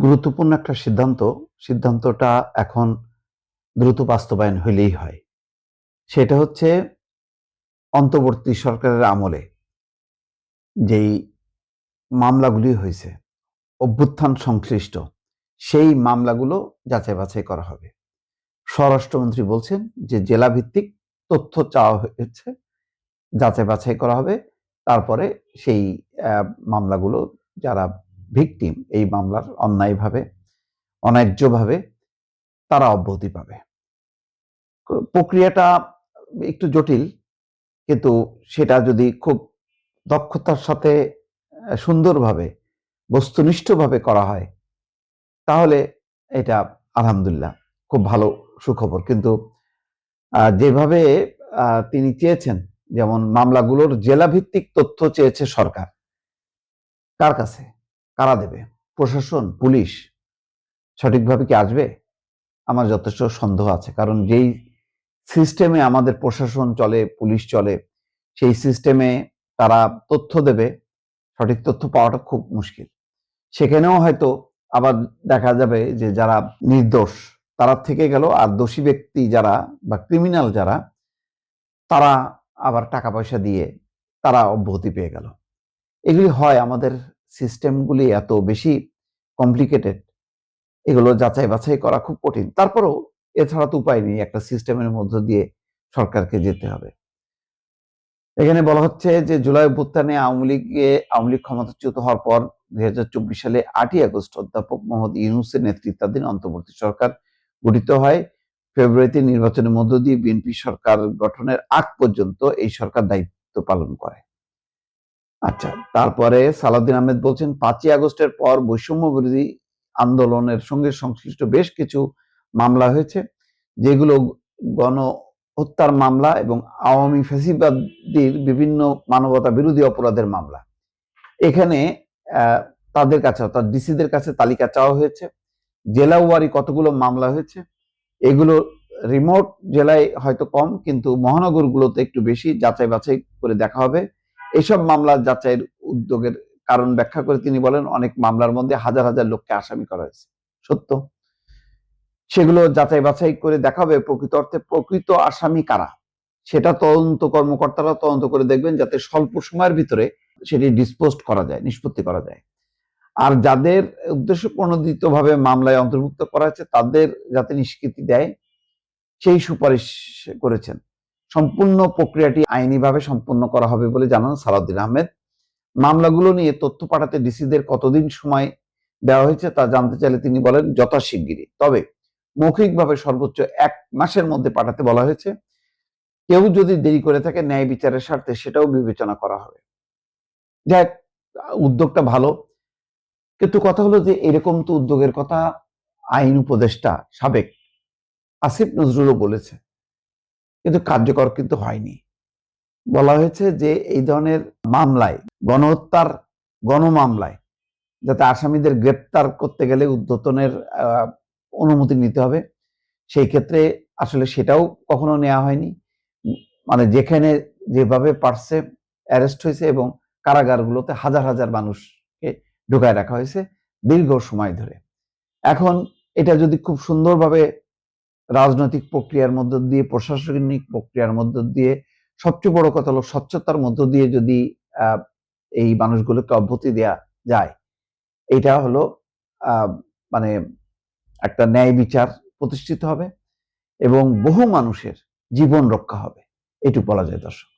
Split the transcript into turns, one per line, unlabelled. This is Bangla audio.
গুরুত্বপূর্ণ একটা সিদ্ধান্তটা এখন দ্রুত বাস্তবায়ন হইলেই হয়। সেটা হচ্ছে অন্তর্বর্তী সরকারের আমলে যেই মামলাগুলি হয়েছে, অভ্যুত্থান সংশ্লিষ্ট সেই মামলাগুলো যাচাই-বাছাই করা হবে। স্বরাষ্ট্রমন্ত্রী বলছেন যে জেলাভিত্তিক তথ্য চাওয়া হয়েছে, যাচাই-বাছাই করা হবে। তারপরে সেই মামলাগুলো যারা ভিকটিম এই মামলার অন্যায়ভাবে, অন্যায্যভাবে তারা অব্যাহতি পাবে। প্রক্রিয়াটা একটু জটিল, কিন্তু সেটা যদি খুব দক্ষতার সাথে সুন্দরভাবে, বস্তুনিষ্ঠভাবে করা হয়, তাহলে এটা আলহামদুলিল্লাহ খুব ভালো সুখবর। কিন্তু যেভাবে তিনি চেয়েছেন, যেমন মামলাগুলোর জেলাভিত্তিক তথ্য চেয়েছে সরকার, কার কাছে? কারা দেবে? প্রশাসন, পুলিশ সঠিকভাবে কি আসবে? আমার যথেষ্ট সন্দেহ আছে। কারণ যেই সিস্টেমে আমাদের প্রশাসন চলে, পুলিশ চলে, সেই সিস্টেমে তারা তথ্য দেবে, সঠিক তথ্য পাওয়াটা খুব মুশকিল। সেখানেও হয়তো আবার দেখা যাবে যে যারা নির্দোষ তারা থেকে গেল, আর দোষী ব্যক্তি যারা বা ক্রিমিনাল যারা, তারা আবার টাকা পয়সা দিয়ে তারা অব্যাহতি পেয়ে গেল। এগুলি হয়, আমাদের সিস্টেমগুলি এত বেশি কমপ্লিকেটেড, এগুলো যাচাই বাছাই করা খুব কঠিন। তারপরেও এছাড়া তো উপায় নেই, একটা সিস্টেমের মধ্য দিয়ে সরকারকে যেতে হবে। এখানে বলা হচ্ছে যে জুলাই অভ্যুত্থানে আওয়ামী লীগ ক্ষমতাচ্যুত হওয়ার পর ২০২৪ সালে ৮ই আগস্ট অধ্যাপক মোহাম্মদ ইউনূসের নেতৃত্বাধীন অন্তর্বর্তী সরকার গঠিত হয়। ফেব্রুয়ারিতে নির্বাচনের মধ্য দিয়ে বিএনপি সরকার গঠনের আগ পর্যন্ত এই সরকার দায়িত্ব পালন করে। আচ্ছা, তারপরে সালাউদ্দিন আহমেদ বলছেন ৫ই আগস্টের পর বৈষম্য বিরোধী আন্দোলনের সঙ্গে সংশ্লিষ্ট বেশ কিছু মামলা হয়েছে, যেগুলো গণহত্যার মামলা এবং আওয়ামী ফ্যাসিবাদীর বিভিন্ন মানবতা বিরোধী অপরাধের মামলা। এখানে তাদের কাছে, অর্থাৎ ডিসিদের কাছে তালিকা চাওয়া হয়েছে, জেলা ওয়ারি কতগুলো মামলা হয়েছে। এগুলো রিমোট জেলায় হয়তো কম, কিন্তু মহানগরগুলোতে একটু বেশি। যাচাই বাছাই করে দেখা হবে। এসব মামলা যাচাইয়ের উদ্যোগের কারণ ব্যাখ্যা করে তিনি বলেন, অনেক মামলার মধ্যে হাজার হাজার লোককে আসামি করা হয়েছে, সত্য। সেগুলো যাচাই বাছাই করে দেখা হবে প্রকৃত অর্থে প্রকৃত আসামি কারা, সেটা তদন্ত কর্মকর্তারা তদন্ত করে দেখবেন, যাতে স্বল্প সময়ের ভিতরে সেটি ডিসপোজড করা যায়, নিষ্পত্তি করা যায়। আর যাদের উদ্দেশ্য প্রণোদিতভাবে মামলায় অন্তর্ভুক্ত করা হয়েছে তাদের যাতে নিষ্কৃতি দেয়, সেই সুপারিশ করেছেন। সম্পূর্ণ প্রক্রিয়াটি আইনিভাবে সম্পন্ন করা হবে বলে জানান সালাউদ্দিন আহমেদ। মামলাগুলো নিয়ে তথ্য পাঠাতে ডিসিদের কতদিন সময় দেওয়া হয়েছে তা জানতে চাইলে তিনি বলেন, যথাশিগগিরই। তবে মৌখিকভাবে সর্বোচ্চ ১ মাসের মধ্যে পাঠাতে বলা হয়েছে। কেউ যদি দেরি করে থাকে ন্যায় বিচারের স্বার্থে সেটাও বিবেচনা করা হবে। যাই হোক, উদ্যোগটা ভালো, কিন্তু কথা হলো যে এরকম তো উদ্যোগের কথা আইন উপদেষ্টা সাবেক আসিফ নজরুলও বলেছে, কিন্তু কার্যকর কিন্তু হয়নি। বলা হয়েছে যে এই ধরনের মামলায়, গণহত্যার গণমামলায় যাতে আসামিদের গ্রেপ্তার করতে গেলে ঊর্ধ্বতনের অনুমতি নিতে হবে। সেই ক্ষেত্রে আসলে সেটাও কখনো নেওয়া হয়নি। মানে যেখানে যেভাবে পারছে অ্যারেস্ট হয়েছে, এবং কারাগারগুলোতে হাজার হাজার মানুষকে ঢুকায় রাখা হয়েছে দীর্ঘ সময় ধরে। এখন এটা যদি খুব সুন্দরভাবে রাজনৈতিক প্রক্রিয়ার মধ্য দিয়ে, প্রশাসনিক প্রক্রিয়ার মধ্য দিয়ে, সবচেয়ে বড় কথা হলো স্বচ্ছতার মধ্য দিয়ে যদি এই মানুষগুলোকে অব্যাহতি দেয়া যায়, এটা হলো মানে একটা ন্যায় বিচার প্রতিষ্ঠিত হবে এবং বহু মানুষের জীবন রক্ষা হবে, এটুকু বলা যায় দর্শক।